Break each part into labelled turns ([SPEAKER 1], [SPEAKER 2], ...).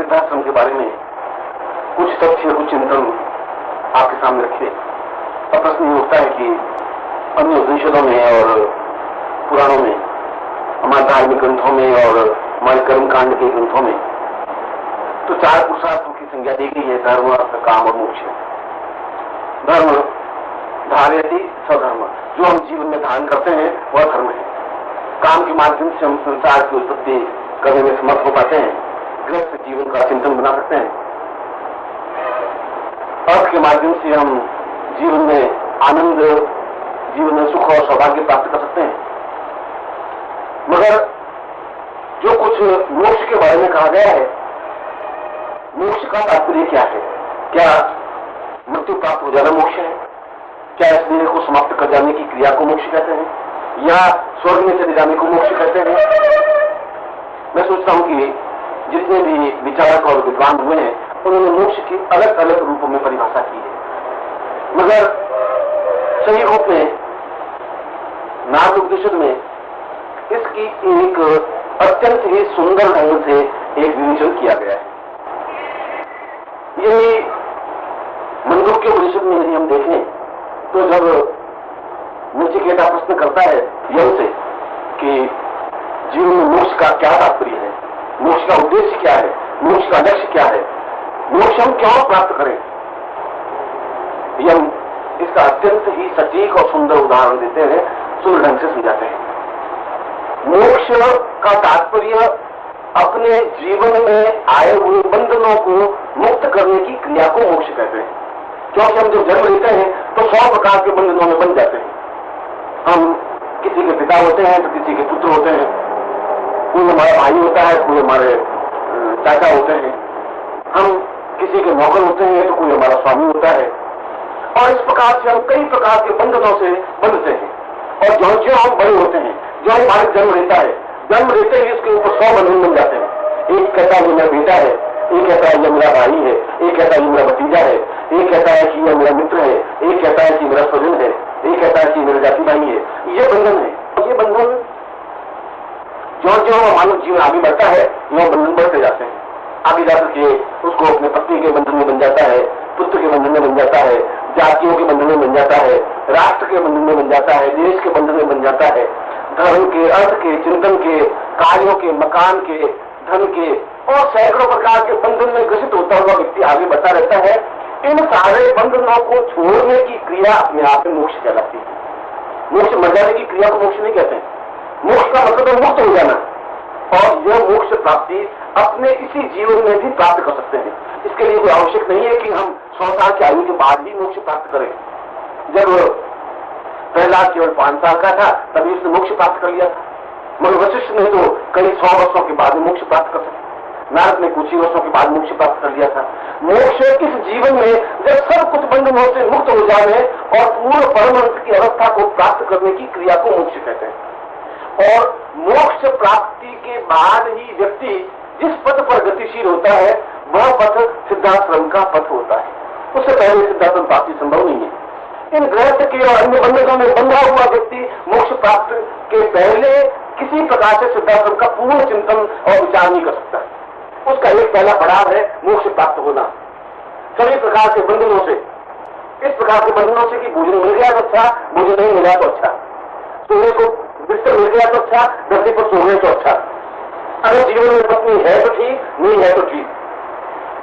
[SPEAKER 1] सिद्धाश्रम के बारे में कुछ तथ्य, कुछ चिंतन आपके सामने रखे। अब प्रश्न ये उठता है कि अन्य उपनिषदों में और पुराणों में, हमारे धार्मिक ग्रंथों में और हमारे कर्मकांड के ग्रंथों में तो 4 पुरुषार्थों की संज्ञा दी गई है: धर्म, अर्थ, काम और मोक्ष। धर्म धारयति स्वधर्म, जो हम जीवन में धारण करते हैं वह धर्म है। काम के माध्यम से हम संसार की उत्पत्ति करने में समर्थ हो पाते हैं, गृहस्थ जीवन का चिंतन बना सकते हैं। अर्थ के माध्यम से हम जीवन में आनंद, जीवन में सुख और सौभाग्य प्राप्त कर सकते हैं। मगर जो कुछ मोक्ष के बारे में कहा गया है, मोक्ष का तात्पर्य क्या है? क्या मृत्यु प्राप्त हो जाना मोक्ष है? क्या इस देह को समाप्त कर जाने की क्रिया को मोक्ष कहते हैं, या स्वर्ग में चले जाने को मोक्ष कहते हैं? मैं सोचता हूं कि जितने भी विचारक और विद्वान हुए हैं उन्होंने मोक्ष की अलग अलग रूपों में परिभाषा की है, मगर सही रूप में नारद उपनिषद में इसकी एक अत्यंत ही सुंदर ढंग से एक विवेचन किया गया है। यही मंडूक के उपनिषद में यदि हम देखें तो जब नचिकेता प्रश्न करता है यम से कि जीवन में मोक्ष का क्या तात्पर्य है, मोक्ष का उद्देश्य क्या है, मोक्ष का लक्ष्य क्या है, मोक्ष हम क्यों प्राप्त करें, यम इसका अत्यंत ही सटीक और सुंदर उदाहरण देते हैं, सुंदर ढंग से समझाते हैं। मोक्ष का तात्पर्य अपने जीवन में आए हुए बंधनों को मुक्त करने की क्रिया को मोक्ष कहते हैं। क्योंकि हम जब जन्म लेते हैं तो 100 प्रकार के बंधनों में बन जाते हैं। हम किसी के पिता होते हैं तो किसी के पुत्र होते हैं, कोई हमारा भाई होता है, कोई हमारे चाचा होते हैं, हम किसी के नौकर होते हैं तो कोई हमारा स्वामी होता है। और इस प्रकार से हम कई प्रकार के बंधनों से बंधते हैं। और जो हम बड़े होते हैं, जो हमारे जन्म लेता है, जन्म लेते ही इसके ऊपर 100 बंधन बन जाते हैं। एक कहता है ये मेरा बेटा है, एक कहता है ये मेरा भाई है, एक कहता है ये मेरा भतीजा है, एक कहता है कि ये मेरा मित्र है, एक कहता है कि मेरा स्वजन है, एक कहता है कि मेरा जाति भाई है। ये बंधन है। ये बंधन जो मानव जीवन आगे बढ़ता है वो बंधन बढ़ते जाते हैं। आगे जाकर के उसको अपने पत्नी के बंधन में बन जाता है, पुत्र के बंधन में बन जाता है, जातियों के बंधन में बन जाता है, राष्ट्र के बंधन में बन जाता है, देश के बंधन में बन जाता है, धर्म के, अर्थ के, चिंतन के, कार्यों के, मकान के, धन के और सैकड़ों प्रकार के बंधन में ग्रसित होता हुआ व्यक्ति आगे बढ़ता रहता है। इन सारे बंधनों को छोड़ने की क्रिया अपने आप में मोक्ष कहलाती है। मोक्ष मर जाने की क्रिया को मोक्ष नहीं कहते हैं। मोक्ष का मतलब है मुक्त हो जाना, और यह मोक्ष प्राप्ति अपने इसी जीवन में भी प्राप्त कर सकते हैं। इसके लिए कोई आवश्यक नहीं है कि हम 100 साल की आयु के बाद ही मोक्ष प्राप्त करें। जब प्रहलाद केवल 5 साल का था तभी उसने मोक्ष प्राप्त कर लिया था, मगर वशिष्ठ ने तो कई 100 वर्षों के बाद मोक्ष प्राप्त कर सके। नारद ने कुछ ही वर्षों के बाद मोक्ष प्राप्त कर लिया था। मोक्ष इस जीवन में जब सब कुछ बंधनों से मुक्त हो जाने और पूर्ण परमानंद की अवस्था को प्राप्त करने की क्रिया को मोक्ष कहते हैं। और मोक्ष प्राप्ति के बाद ही व्यक्ति जिस पथ पर गतिशील होता है वह पथ सिद्धाश्रम का पथ होता है। उससे पहले सिद्धाश्रम प्राप्ति संभव नहीं है। इन गृहस्थ के और अन्य बंधनों में बंधा हुआ व्यक्ति मोक्ष प्राप्त के पहले किसी प्रकार से सिद्धाश्रम का पूर्ण चिंतन और विचार नहीं कर सकता। उसका एक पहला पड़ाव है मोक्ष प्राप्त होना सभी प्रकार के बंधनों से। इस प्रकार के बंधनों से कि भोजन मिल गया तो अच्छा, भोजन नहीं मिला तो अच्छा, सोने को बिस्तर मिल गया तो अच्छा, धरती पर सोने तो अच्छा, अगर जीवन में पत्नी है तो ठीक, नहीं है तो ठीक।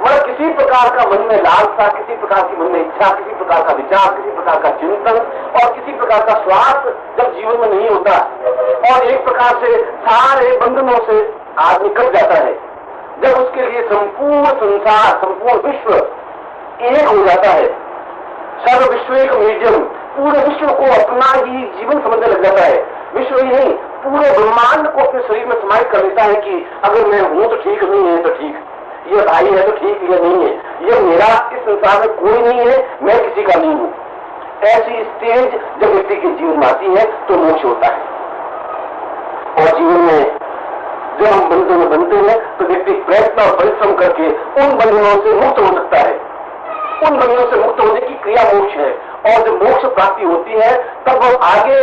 [SPEAKER 1] मतलब किसी प्रकार का मन में लालसा, किसी प्रकार की मन में इच्छा, किसी प्रकार का विचार, किसी प्रकार का चिंतन और किसी प्रकार का स्वार्थ जब जीवन में नहीं होता और एक प्रकार से सारे बंधनों से आदमी कट जाता है, जब उसके लिए संपूर्ण संसार, संपूर्ण विश्व एक हो जाता है, सर्व विश्व एक मीडियम, पूरे विश्व को अपना ही जीवन समझने लग जाता है। विश्व ही नहीं, पूरे ब्रह्मांड को अपने शरीर में समाहित कर लेता है कि अगर मैं हूं तो ठीक, नहीं है तो ठीक, ये भाई है तो ठीक, ये नहीं है, ये मेरा इस संसार में कोई नहीं है, मैं किसी का नहीं हूं। ऐसी स्टेज जब व्यक्ति के जीवन में आती है तो मोक्ष होता है। और जीवन में जब हम बंधनों में बनते हैं तो व्यक्ति प्रयत्न और परिश्रम करके उन बंधनों से मुक्त हो सकता है। उन बंधनों से मुक्त होने की क्रिया मोक्ष है। और जब मोक्ष प्राप्ति होती है तब वह आगे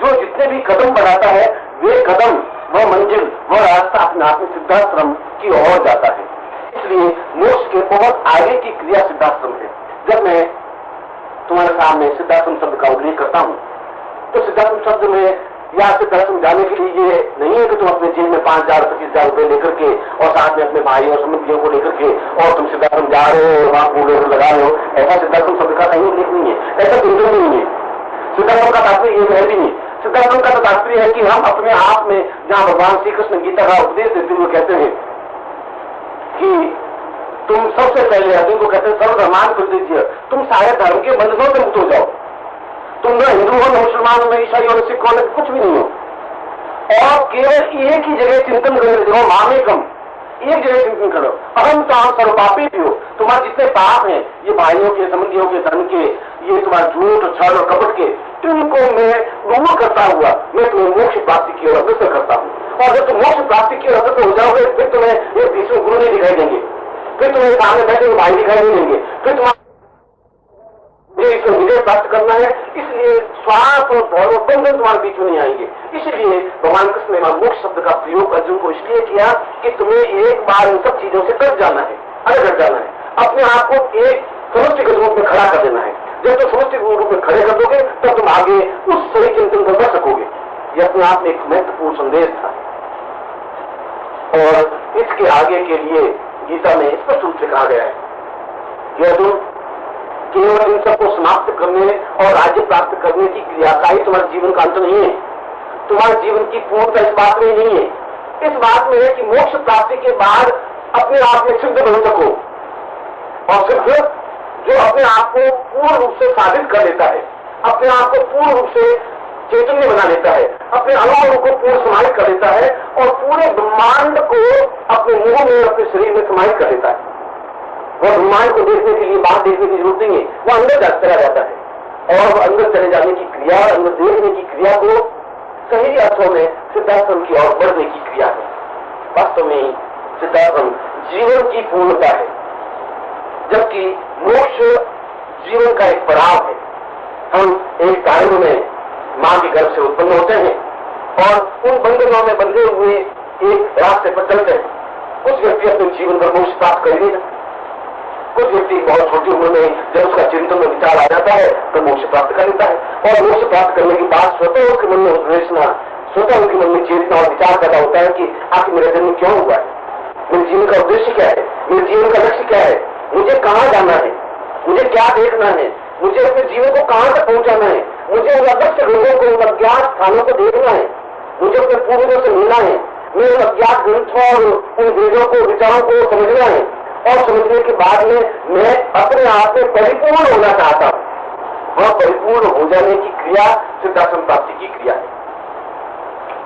[SPEAKER 1] जो जितने भी कदम बढ़ाता है वे कदम, वह मंजिल, वह रास्ता अपने आप में सिद्धाश्रम की ओर जाता है। इसलिए मोक्ष के बहुत आगे की क्रिया सिद्धाश्रम है। जब मैं तुम्हारे सामने सिद्धाश्रम शब्द का उल्लेख करता हूं तो सिद्धाश्रम शब्द में या सिद्धाश्रम जाने के लिए ये नहीं है कि तुम अपने जेब में 5,000 25,000 रुपए लेकर के और साथ में अपने भाई और संबंधियों को लेकर के और तुम सिद्धाश्रम जा रहे हो, वहां पूरे लगा रहे हो। ऐसा सिद्धाश्रम शब्द का कहीं उल्लेख नहीं है, ऐसा बिल्कुल नहीं है। सिद्धाश्रम का तात्पर्य ये है भी नहीं। सिद्धाश्रम का तात्पर्य है कि हम अपने आप में, जहां भगवान श्री कृष्ण गीता का उपदेश देते हुए कहते हैं कि तुम सबसे पहले अर्जुन को कहते हैं सर्वधर्मान कर दीजिए, तुम सारे धर्म के बंधनों से मुक्त हो जाओ। तुम न हिंदू हो, न मुसलमान हो, न ईसाई हो, न सिख हो, न कुछ भी नहीं हो, और केवल एक ही जगह चिंतन करो, मामेकम, एक जगह चिंतन करो। अहम तो हम सर्वपापी भी हो, तुम्हारे जितने पाप हैं ये भाइयों के, संबंधियों के, धर्म के, ये तुम्हारा झूठ छल और कपट के, इनको मैं दूर करता हुआ मैं तुम्हें मोक्ष प्राप्ति की ओर अग्रसर करता हूँ। और जब तुम मोक्ष प्राप्ति की ओर अग्रसर हो जाओगे फिर तुम्हें ये भीष्म गुरु नहीं दिखाई देंगे, फिर तुम्हें सामने बैठे हुए भाई दिखाई नहीं देंगे, फिर तुम्हारा विजय प्राप्त करना है। इसलिए स्वार्थ और धर्म बंधन तुम्हारे बीच में नहीं आएंगे। इसलिए भगवान कृष्ण ने मोक्ष शब्द का प्रयोग अर्जुन को इसलिए किया कि तुम्हें एक बार इन सब चीजों से कट जाना है, अलग हट जाना है, अपने आप को एक समष्टि के रूप में खड़ा कर देना है। जब तुम समष्टि के रूप में खड़े कर दोगे तब तुम आगे उस सही चिंतन को कर सकोगे। यह अपने आप में एक महत्वपूर्ण संदेश था और इसके आगे के लिए गीता में स्पष्ट रूप से कहा गया है कि अर्जुन केवल इन सबको समाप्त करने और राज्य प्राप्त करने की क्रिया का ही तुम्हारे जीवन का अंत नहीं है। तुम्हारे जीवन की पूर्णता इस बात में नहीं है, इस बात में है कि मोक्ष प्राप्ति के बाद अपने आप में सिद्ध बन सको, और सिद्ध जो अपने आप को पूर्ण रूप से साबित कर लेता है, अपने आप को पूर्ण रूप से चैतन्य बना लेता है, अपने अनुभव को पूर्ण समाहित कर लेता है और पूरे ब्रह्मांड को अपने मुंह में, अपने शरीर में समाहित कर लेता है। वह ब्रह्मांड को देखने के लिए बाहर देखने की जरूरत नहीं है, वह अंदर चला जाता है और वह अंदर चले जाने की क्रिया, अंदर देखने की क्रिया को सही अर्थों में सिद्धाश्रम की ओर बढ़ने की क्रिया है। वास्तव में सिद्धाश्रम जीवन की पूर्णता है, जबकि मोक्ष जीवन का एक पड़ाव है। हम एक कार्य में मां के गर्भ से उत्पन्न होते हैं और उन बंधनों में बंधे हुए एक रास्ते पर चलते हैं। कुछ व्यक्ति अपने जीवन पर मोक्ष प्राप्त करेगा, कुछ व्यक्ति बहुत छोटी उम्र में जब उसका चिंतन में विचार आ जाता है तो मोक्ष प्राप्त कर लेता है, और मोक्ष प्राप्त करने के बाद स्वतः उसके मन में उत्प्रेरणा, स्वतः उनके मन में चेतना और विचार पैदा होता है कि आखिर मेरा जन्म क्यों हुआ है, मेरे जीवन का उद्देश्य क्या है, मेरे जीवन का लक्ष्य क्या है, मुझे कहाँ जाना है, मुझे क्या देखना है, मुझे अपने जीवन को कहाँ तक पहुंचाना है, मुझे उन अदृश्य लोगों को, उन अज्ञात स्थानों को देखना है, मुझे अपने पूर्वजों से मिलना है, मेरे अज्ञात ग्रंथों और उन वेदों को, विचारों को समझना है, और समझने के बाद में मैं अपने आप में परिपूर्ण होना चाहता हूं। वह परिपूर्ण हो जाने की क्रिया सिद्धाश्रम प्राप्ति की क्रिया है,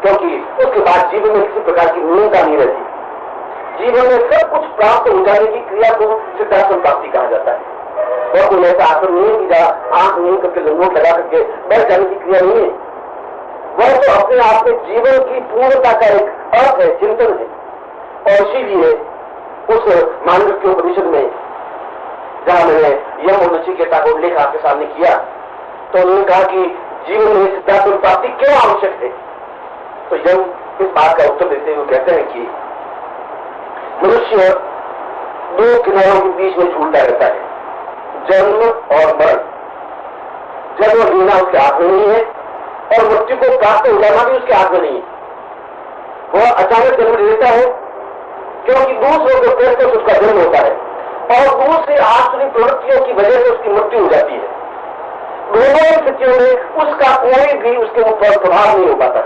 [SPEAKER 1] क्योंकि उसके बाद जीवन में किसी प्रकार की न्यूनता नहीं रहती। जीवन में सब कुछ प्राप्त हो जाने की क्रिया को सिद्धाश्रम प्राप्ति कहा जाता है। वह कोई ऐसा आसन नहीं कि जहां आंख नींद करके लंगोट लगा करके बैठ जाने की क्रिया नहीं है। वह तो अपने आप में जीवन की पूर्णता का एक अर्थ है, चिंतन है। और इसीलिए उस मांडव्य उपनिषद में जहां मैंने यम और नचिकेता का उल्लेख आपके सामने किया तो उन्होंने कहा कि जीवन में सिद्धाश्रम प्राप्ति क्यों आवश्यक है। तो यम इस बात का उत्तर देते हुए कहते हैं कि मनुष्य दो किनारों के बीच में झूलता रहता है, जन्म और मरण। जन्म जीना उसके हाथ में नहीं है और मृत्यु को प्राप्त हो जाना भी उसके हाथ में नहीं है। वह अचानक जन्म लेता है क्योंकि दूसरों को प्रेरित कर उसका जन्म होता है और दूसरी आसुरी प्रवृत्तियों की वजह से उसकी मृत्यु हो जाती है। दोनों स्थितियों में उसका कोई भी उसके ऊपर प्रभाव नहीं हो पाता।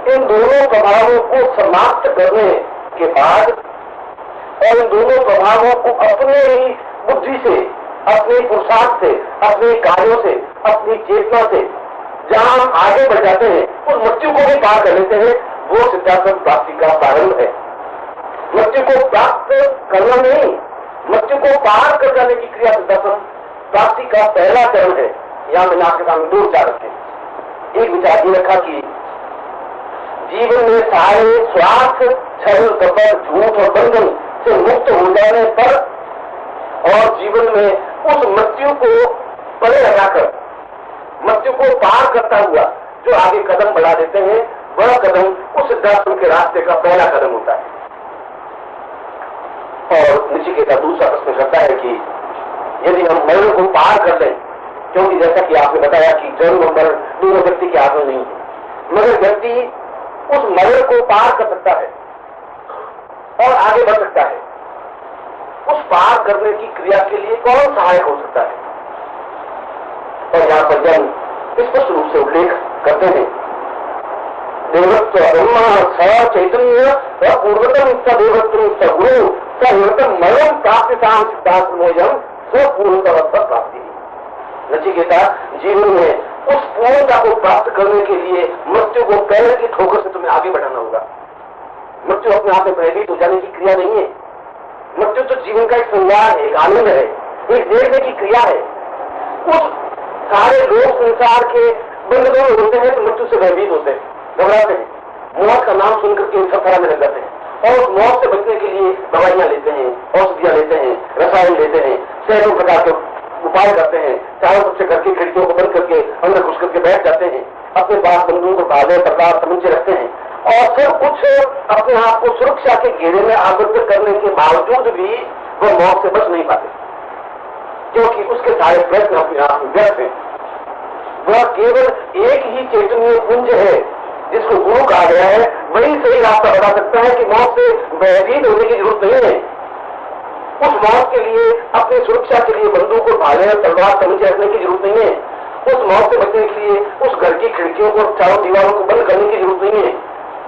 [SPEAKER 1] इन दोनों प्रभावों को समाप्त करने के बाद और इन दोनों प्रभावों को अपने ही बुद्धि से, अपने पुरुषार्थ से, अपने कार्यों से, अपनी चेतना से जहां हम आगे बढ़ जाते हैं, उस मृत्यु को भी पार कर लेते हैं। वो सिद्धाश्रम प्राप्ति का प्रारंभ है। मृत्यु को प्राप्त करना नहीं, मृत्यु को पार कर जाने की क्रिया सिद्धाश्रम प्राप्ति का पहला चरण है। यहां मैंने आपके सामने दो विचार रखे। एक विचार ये रखा कि जीवन में सारे स्वार्थ, छल, कपट, झूठ और बंधन से मुक्त हो जाने पर और जीवन में उस मृत्यु को परे लगाकर मृत्यु को पार करता हुआ जो आगे कदम बढ़ा देते हैं, वह कदम उस सिद्धाश्रम के रास्ते का पहला कदम होता है। और नचिकेता दूसरा प्रश्न करता है कि यदि हम मरण को पार कर लें, क्योंकि जैसा कि आपने बताया कि जन्म और मरण दोनों व्यक्ति के हाथ में नहीं है, मगर व्यक्ति उस मरण को पार कर सकता है और आगे बढ़ सकता है। उस पार करने की क्रिया के लिए कौन सहायक हो सकता है? और यहां पर जन स्पष्ट रूप से उल्लेख करते हैं, देवत्व ब्रह्मा स चैतन्य पूर्वतम स देवत्व स गुरु स निरतम मरण प्राप्ति सिद्धांत मोयम स्वपूर्णता प्राप्ति। नचिकेता, जीवन में उस पूर्णता को प्राप्त करने के लिए मृत्यु को पैर की ठोकर से तुम्हें आगे बढ़ाना होगा। मृत्यु अपने आप में भयभीत हो जाने की क्रिया नहीं है। मृत्यु तो जीवन का एक संज्ञान है, एक आनंद है, एक देखने की क्रिया है। उस सारे लोग संसार के बंधनों में होते हैं तो मृत्यु से भयभीत होते हैं, घबराते हैं, मौत का नाम सुनकर के सफरा में लग जाते हैं और उस मौत से बचने के लिए दवाइयां लेते हैं, औषधियां लेते हैं, रसायन लेते हैं, सैकड़ों प्रकार के उपाय करते हैं, चारों तरफ से घर की खिड़कियों को बंद करके अंदर घुस करके बैठ जाते हैं, अपने पास बंदूक और बाजे प्रकार समझे रखते हैं और सब कुछ अपने आप को सुरक्षा के घेरे में आबद्ध करने के बावजूद भी वह मौत से बच नहीं पाते, क्योंकि उसके सारे प्रयत्न अपने आप में व्यर्थ हैं। वह केवल एक ही चैतन्य पुंज है जिसको गुरु कहा गया है, वही सही रास्ता बता सकता है कि मौत से भयभीत होने की जरूरत नहीं है। उस मौत के लिए अपनी सुरक्षा के लिए बंदूक को भाले और तलवार समझे रखने की जरूरत नहीं है। उस मौत से बचने के लिए उस घर की खिड़कियों को चारों दीवारों को बंद करने की जरूरत नहीं है।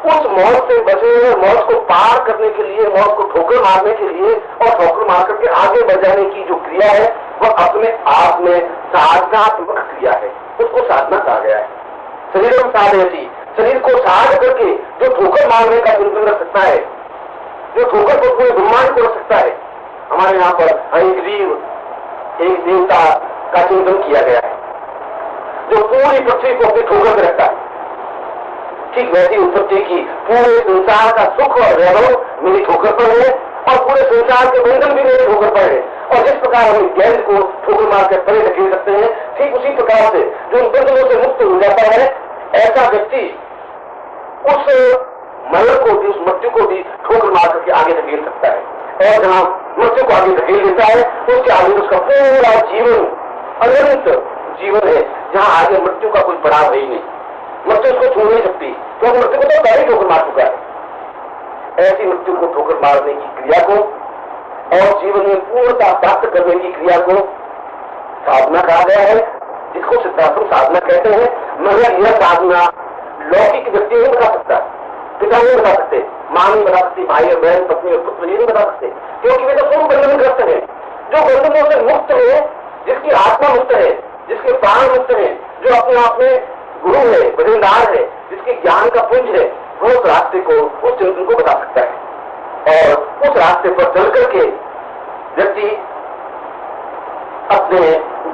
[SPEAKER 1] उस मौत से बचने में, मौत को पार करने के लिए, मौत को ठोकर मारने के लिए और ठोकर मार करके आगे बढ़ जाने की जो क्रिया है वह अपने आप में साधनात्मक क्रिया है, उसको साधना कहा गया है। शरीर में साधयति, शरीर को साध करके जो ठोकर मारने का चिंतन रख सकता है, जो ठोकर को पूरे ब्रह्मांड को रख सकता है। हमारे यहाँ पर हरिग्रीव एक देवता का चिंतन किया गया है जो पूरी पृथ्वी को अपनी ठोकर में रखता है। ठीक वैसी उत्पत्ति की पूरे संसार का सुख और वैभव मेरी ठोकर पर है और पूरे संसार के बंधन भी मेरी ठोकर पर है। और जिस प्रकार हम गेंद को ठोकर मार कर परे ढकेल सकते हैं, ठीक उसी प्रकार से जो उन बंधनों से मुक्त हो जाता है, ऐसा व्यक्ति उस मरण को भी, उस मृत्यु को भी ठोकर मार करके आगे ढकेल सकता है। और जहां मृत्यु को आगे ढकेल देता है उसके आगे उसका पूरा जीवन अनंत जीवन है, जहां आगे मृत्यु का कोई पड़ाव है ही नहीं। मृत्यु उसको छू नहीं सकती, क्योंकि मृत्यु को तो पहले ठोकर मार चुका है। ऐसी मृत्यु को ठोकर मारने की क्रिया को और जीवन में पूर्णता प्राप्त करने की क्रिया को साधना कहा गया है, जिसको सिद्धांत साधना कहते हैं। मगर यह साधना लौकिक व्यक्ति नहीं बता सकता, पिता नहीं बता सकते, मां नहीं बता सकती, भाई और बहन, पत्नी और पुत्र ये नहीं बता सकते, क्योंकि वे तो पूर्ण बंधनग्रस्त है। जो बंधनों से मुक्त है, जिसकी आत्मा मुक्त है, जिसके प्राण मुक्त है, जो अपने आप में गुरु है, वजनदार है, जिसके ज्ञान का पुंज है, वो उस रास्ते को, उस चिंतन को बता सकता है। और उस रास्ते पर चल करके व्यक्ति अपने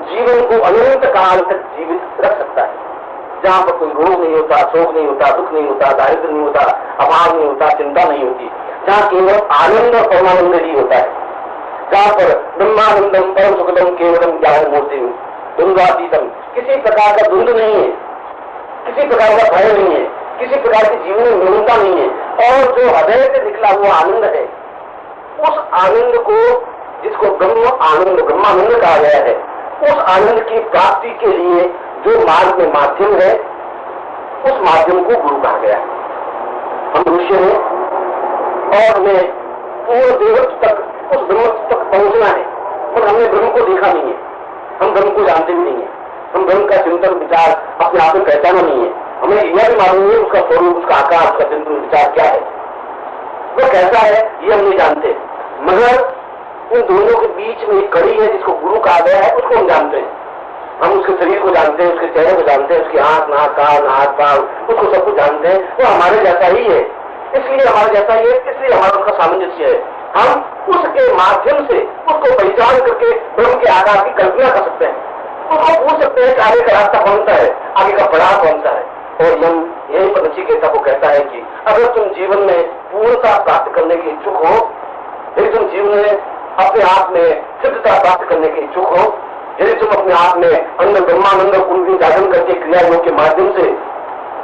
[SPEAKER 1] जीवन को अनंत काल तक जीवित रख सकता है, जहां पर कोई रोग नहीं होता, शोक नहीं होता, दुख नहीं होता, दारिद्र नहीं होता, अभाव नहीं होता, चिंता नहीं होती, जहां केवल आनंद और परमानंद ही होता है, जहां पर ब्रह्मानंदम परम सुखदम केवलम ज्ञान मूर्ति द्वंद्वातीतम, किसी प्रकार का द्वंद्व नहीं है, किसी प्रकार का भय नहीं है, किसी प्रकार की जीवन में न्यूनता नहीं है, और जो हृदय से निकला हुआ आनंद है, उस आनंद को, जिसको ब्रह्म आनंद, ब्रह्मानंद कहा गया है, उस आनंद की प्राप्ति के लिए जो मार्ग में माध्यम है, उस माध्यम को गुरु कहा गया है। हम मनुष्य हैं और हमें पूर्ण देवत्व तक, उस ब्रह्म तक पहुंचना है, पर हमने ब्रह्म को देखा नहीं है, हम ब्रह्म को जानते भी नहीं है, हम ब्रह्म का चिंतन विचार अपने आप में पहचाना नहीं है, हमें यह भी मालूम है उसका स्वरूप, उसका आकार, उसका चिंतन विचार क्या है, वो कैसा है, ये हम नहीं जानते। मगर उन दोनों के बीच में एक कड़ी है जिसको गुरु कहा गया है, उसको हम जानते हैं। हम उसके शरीर को जानते हैं, उसके चेहरे को जानते हैं, उसकी आंख, नाक, कान, हाथ, पांव, उसको सब कुछ जानते हैं। वो हमारे जैसा ही है, इसलिए हमारे जैसा ही है, इसलिए हमारा उसका सामंजस्य है। हम उसके माध्यम से उसको पहचान करके ब्रह्म के आकार की कल्पना कर सकते हैं, उसको पूछ सकते हैं कि आगे का रास्ता कौन सा है, आगे का पड़ाव कौन सा है। और यही पर नचिकेता को कहता है कि अगर तुम जीवन में पूर्णता प्राप्त करने के इच्छुक हो, यदि तुम जीवन में अपने आप में सिद्धता प्राप्त करने के इच्छुक हो, यदि तुम अपने आप में अंदर ब्रह्मानंद को उजागर करके क्रिया योग के माध्यम से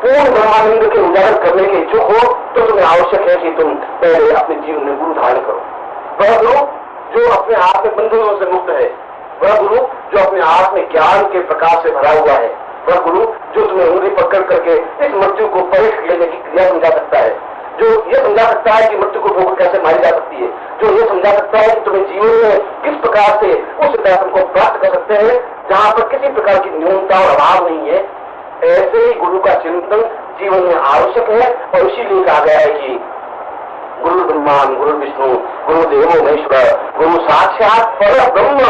[SPEAKER 1] पूर्ण ब्रह्मानंद के उजागर करने के इच्छुक हो, तो तुम्हें आवश्यक है कि तुम पहले अपने जीवन में गुरु धारण करो। वह गुरु जो अपने आप में बंधनों से मुक्त है, वह गुरु जो अपने आप में ज्ञान के प्रकाश से भरा हुआ है, वह गुरु जो तुम्हें उंगली पकड़ करके इस मृत्यु को पलट लेने की क्रिया समझा सकता है, जो ये समझा सकता है कि मृत्यु को ठोकर कैसे मारी जा सकती है, जो ये समझा सकता है कि तुम्हें जीवन में किस प्रकार से उस दर्शन को प्राप्त कर सकते हैं जहां पर किसी प्रकार की न्यूनता और अभाव नहीं है। ऐसे ही गुरु का चिंतन जीवन में आवश्यक है और इसीलिए कहा गया है कि गुरु ब्रह्मान गुरु विष्णु गुरु देवो महेश्वर गुरु साक्षात पर ब्रह्म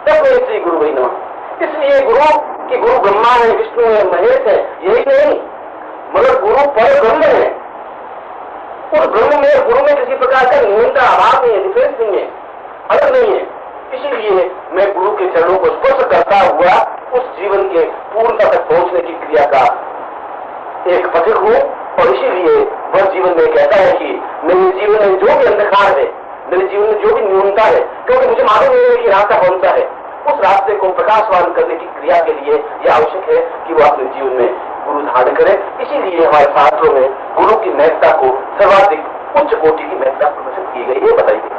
[SPEAKER 1] तस्मै श्री गुरु वै नमः। इसलिए गुरु कि गुरु ब्रह्मा है, विष्णु है, महेश है, यही नहीं मगर गुरु पर ब्रह्म है। उस ब्रह्म में गुरु में किसी प्रकार का न्यूनता अभाव नहीं है, डिफरेंस नहीं है, अलग नहीं है। इसीलिए मैं गुरु के चरणों को स्पर्श करता हुआ उस जीवन के पूर्णता तक पहुंचने की क्रिया का एक पथिक हूं और इसीलिए वह जीवन में कहता है कि मेरे जीवन में जो भी अंधकार है, मेरे जीवन में जो भी न्यूनता है, क्योंकि मुझे मालूम नहीं है कि रास्ता कौन सा है, उस रास्ते को प्रकाशवान करने की क्रिया के लिए यह आवश्यक है कि वह अपने जीवन में गुरु धारण करे। इसीलिए हमारे शास्त्रों में गुरु की महत्ता को सर्वाधिक उच्च कोटि की महत्ता प्रदर्शित की गई है, बताई गई।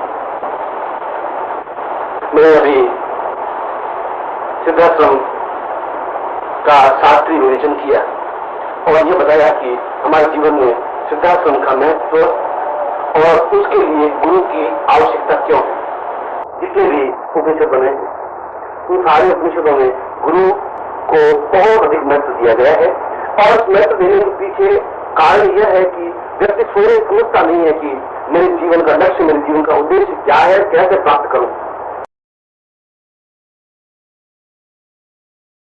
[SPEAKER 1] मैंने अभी सिद्धाश्रम का शास्त्रीय विवेचन किया और ये बताया कि हमारे जीवन में सिद्धाश्रम का महत्व और उसके लिए गुरु की आवश्यकता क्यों है। जितने भी उपनिषद बने उन सारे उपनिषदों में गुरु को बहुत अधिक महत्व दिया गया है और उस महत्व देने के पीछे कारण यह है कि व्यक्ति स्वयं समझता नहीं है कि मेरे जीवन का लक्ष्य, मेरे जीवन का उद्देश्य क्या है, कैसे प्राप्त करूं।